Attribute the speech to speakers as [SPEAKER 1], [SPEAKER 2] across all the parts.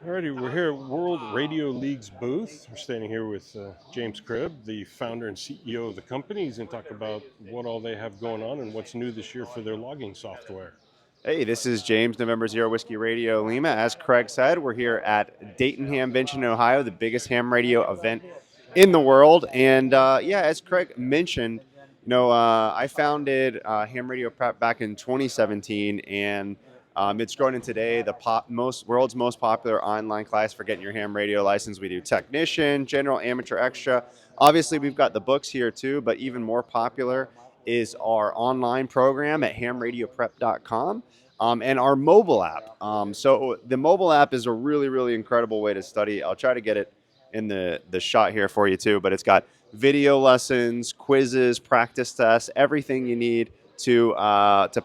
[SPEAKER 1] Alrighty, we're here at World Radio League's booth. We're standing here with James Cribb, the founder and CEO of the company. He's going to talk about what all they have going on and what's new this year for their logging software.
[SPEAKER 2] Hey, this is James, November Zero Whiskey Radio Lima. As Craig said, we're here at Dayton Hamvention, Ohio, the biggest ham radio event in the world. And yeah, as Craig mentioned, I founded Ham Radio Prep back in 2017, and it's grown into today the world's most popular online class for getting your ham radio license. We do technician, general, amateur, extra. Obviously, we've got the books here too, but even more popular is our online program at hamradioprep.com. And our mobile app. So the mobile app is a really, really incredible way to study. I'll try to get it in the shot here for you too, but it's got video lessons, quizzes, practice tests, everything you need to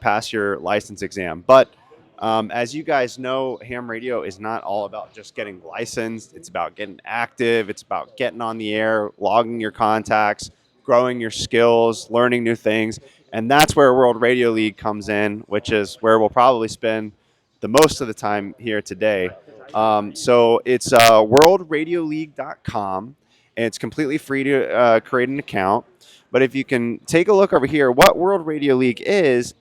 [SPEAKER 2] pass your license exam. But as you guys know, ham radio is not all about just getting licensed. It's about getting active. It's about getting on the air, logging your contacts, growing your skills, learning new things. And that's where World Radio League comes in, which is where we'll probably spend the most of the time here today. So it's worldradioleague.com, and it's completely free to create an account. But if you can take a look over here, what World Radio League is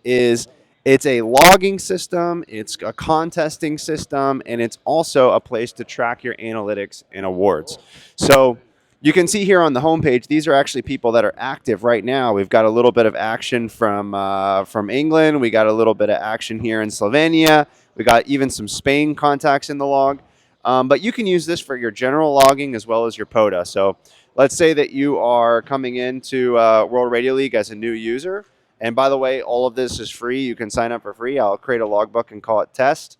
[SPEAKER 2] it's a logging system, it's a contesting system, and it's also a place to track your analytics and awards. So you can see here on the homepage, these are actually people that are active right now. We've got a little bit of action from England. We got a little bit of action here in Slovenia. We got even some Spain contacts in the log. But you can use this for your general logging as well as your POTA. So let's say that you are coming into World Radio League as a new user. And by the way, all of this is free. You can sign up for free. I'll create a logbook and call it test.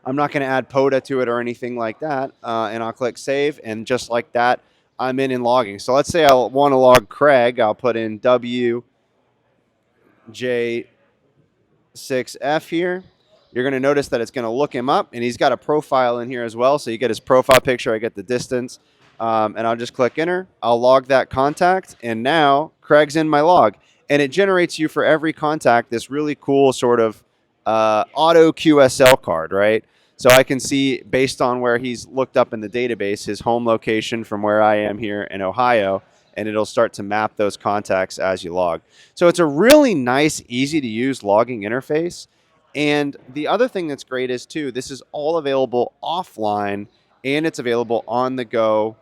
[SPEAKER 2] I'm not going to add POTA to it or anything like that. And I'll click save. And just like that, I'm in logging. So let's say I want to log Craig. I'll put in WJ6F here. You're going to notice that it's going to look him up. And he's got a profile in here as well. So you get his profile picture. I get the distance. And I'll just click enter. I'll log that contact. And now Craig's in my log. And it generates you for every contact this really cool sort of auto QSL card, right? So I can see, based on where he's looked up in the database, his home location from where I am here in Ohio, and it'll start to map those contacts as you log. So it's a really nice, easy-to-use logging interface. And the other thing that's great is, too, this is all available offline, and it's available on the go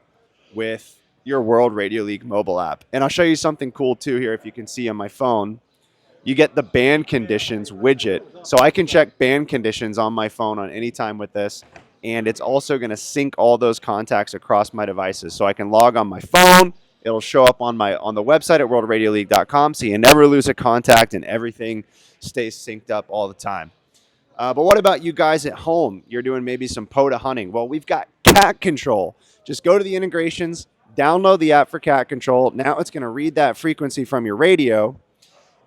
[SPEAKER 2] with your World Radio League mobile app. And I'll show you something cool, too, here, if you can see on my phone. You get the band conditions widget. So I can check band conditions on my phone on any time with this. And it's also going to sync all those contacts across my devices. So I can log on my phone. It'll show up on the website at worldradioleague.com. So you never lose a contact and everything stays synced up all the time. But what about you guys at home? You're doing maybe some POTA hunting. Well, we've got cat control. Just go to the integrations, download the app for cat control. Now it's going to read that frequency from your radio.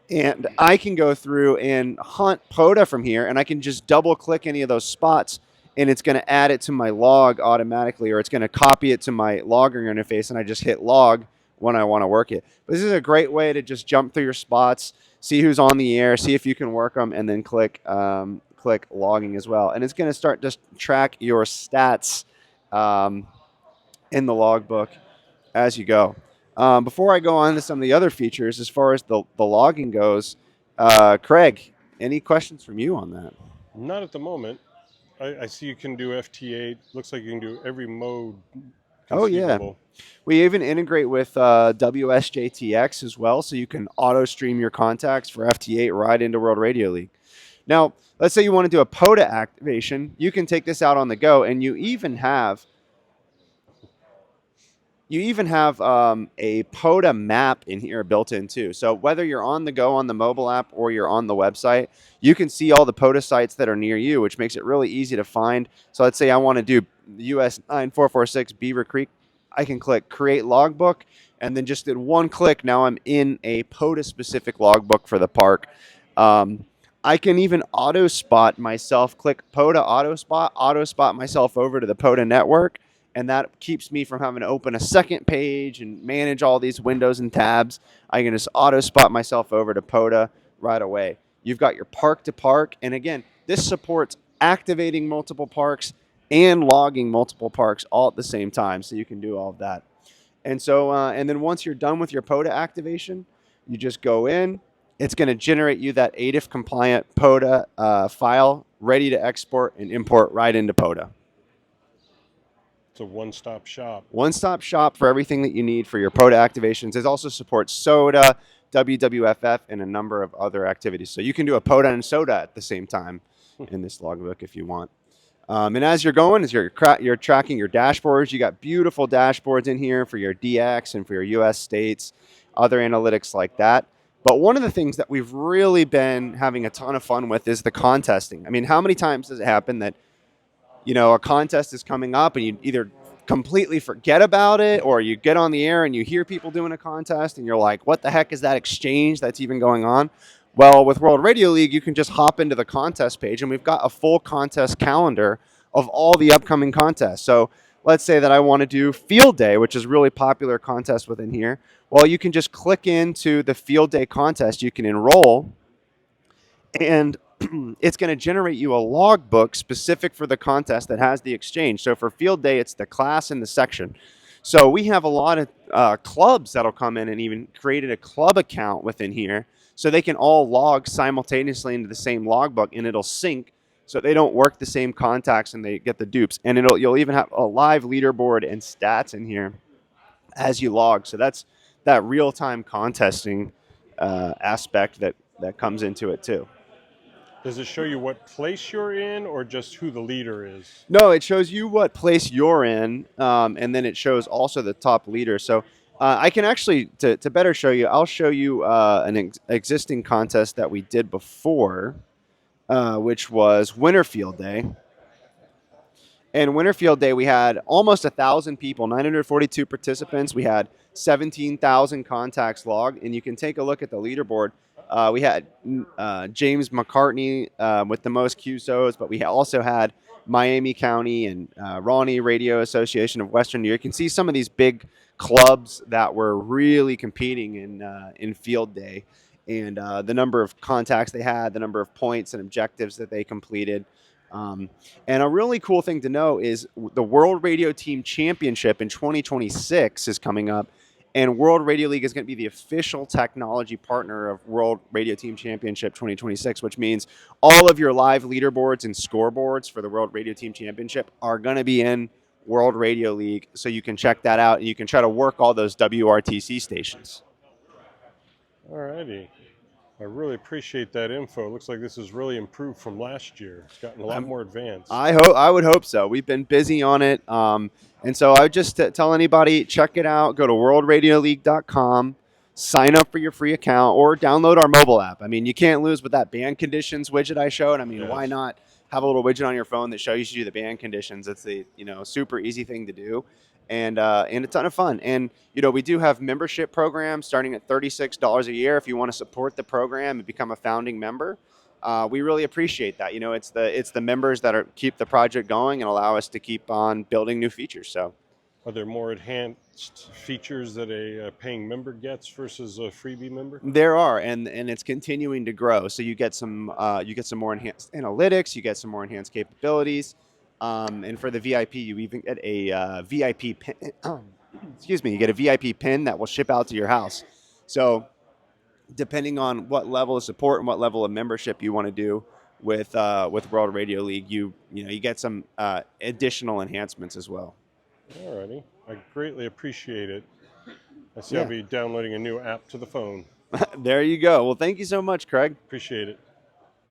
[SPEAKER 2] And I can go through and hunt POTA from here, and I can just double click any of those spots, and it's going to add it to my log automatically, or it's going to copy it to my logging interface, and I just hit log when I want to work it. But this is a great way to just jump through your spots, see who's on the air, see if you can work them, and then click logging as well. And it's going to start just track your stats in the logbook as you go. Before I go on to some of the other features, as far as the logging goes, Craig, any questions from you on that?
[SPEAKER 1] Not at the moment. I see you can do FT8. Looks like you can do every mode
[SPEAKER 2] Oh, yeah.
[SPEAKER 1] conceivable.
[SPEAKER 2] We even integrate with WSJTX as well, so you can auto-stream your contacts for FT8 right into World Radio League. Now, let's say you want to do a POTA activation. You can take this out on the go, and you even have a POTA map in here built in too. So whether you're on the go on the mobile app or you're on the website, you can see all the POTA sites that are near you, which makes it really easy to find. So let's say I want to do US 9446 Beaver Creek. I can click create logbook, and then just in one click, now I'm in a POTA specific logbook for the park. I can even auto spot myself, click POTA auto spot myself over to the POTA network. And that keeps me from having to open a second page and manage all these windows and tabs. I can just auto spot myself over to POTA right away. You've got your park to park. And again, this supports activating multiple parks, and logging multiple parks all at the same time. So you can do all of that. And so, and then once you're done with your POTA activation, you just go in. It's going to generate you that ADIF compliant POTA file ready to export and import right into POTA.
[SPEAKER 1] It's a one-stop shop.
[SPEAKER 2] One-stop shop for everything that you need for your POTA activations. It also supports SOTA, WWFF, and a number of other activities. So you can do a POTA and SOTA at the same time in this logbook if you want. And as you're going, as you're tracking your dashboards, you got beautiful dashboards in here for your DX and for your US states, other analytics like that. But one of the things that we've really been having a ton of fun with is the contesting. I mean, how many times does it happen that, a contest is coming up and you either completely forget about it or you get on the air and you hear people doing a contest and you're like, what the heck is that exchange that's even going on? Well, with World Radio League, you can just hop into the contest page, and we've got a full contest calendar of all the upcoming contests. So let's say that I want to do Field Day, which is a really popular contest within here. Well, you can just click into the Field Day contest. You can enroll, and it's going to generate you a logbook specific for the contest that has the exchange. So for Field Day, it's the class and the section. So we have a lot of clubs that'll come in and even created a club account within here. So they can all log simultaneously into the same logbook, and it'll sync so they don't work the same contacts and they get the dupes. And you'll even have a live leaderboard and stats in here as you log. So that's that real-time contesting aspect that comes into it too.
[SPEAKER 1] Does it show you what place you're in or just who the leader is?
[SPEAKER 2] No, it shows you what place you're in, and then it shows also the top leader. So I can actually, to better show you, I'll show you an existing contest that we did before, which was Winter Field Day. And Winter Field Day, we had almost 1,000 people, 942 participants. We had 17,000 contacts logged, and you can take a look at the leaderboard. We had James McCartney with the most QSOs, but we also had Miami County and Ronnie Radio Association of Western New York. You can see some of these big clubs that were really competing in Field Day, and the number of contacts they had, the number of points and objectives that they completed. And a really cool thing to know is the World Radio Team Championship in 2026 is coming up. And World Radio League is going to be the official technology partner of World Radio Team Championship 2026, which means all of your live leaderboards and scoreboards for the World Radio Team Championship are going to be in World Radio League. So you can check that out, and you can try to work all those WRTC stations.
[SPEAKER 1] All righty. I really appreciate that info. It looks like this has really improved from last year. It's gotten a lot more advanced.
[SPEAKER 2] I would hope so. We've been busy on it. And so I would just tell anybody, check it out. Go to worldradioleague.com, sign up for your free account, or download our mobile app. I mean, you can't lose with that band conditions widget I showed. I mean,
[SPEAKER 1] Yes.
[SPEAKER 2] Why not have a little widget on your phone that shows you the band conditions? It's the super easy thing to do. And a ton of fun. And, we do have membership programs starting at $36 a year if you want to support the program and become a founding member. We really appreciate that. It's the members that keep the project going and allow us to keep on building new features. So,
[SPEAKER 1] are there more enhanced features that a paying member gets versus a freebie member?
[SPEAKER 2] there are, and it's continuing to grow. So you get some more enhanced analytics, you get some more enhanced capabilities. And for the VIP, you even get a VIP pin. You get a VIP pin that will ship out to your house. So, depending on what level of support and what level of membership you want to do with World Radio League, you get some additional enhancements as well.
[SPEAKER 1] All righty. I greatly appreciate it. I see
[SPEAKER 2] Yeah.
[SPEAKER 1] I'll be downloading a new app to the phone.
[SPEAKER 2] There you go. Well, thank you so much, Craig.
[SPEAKER 1] Appreciate it.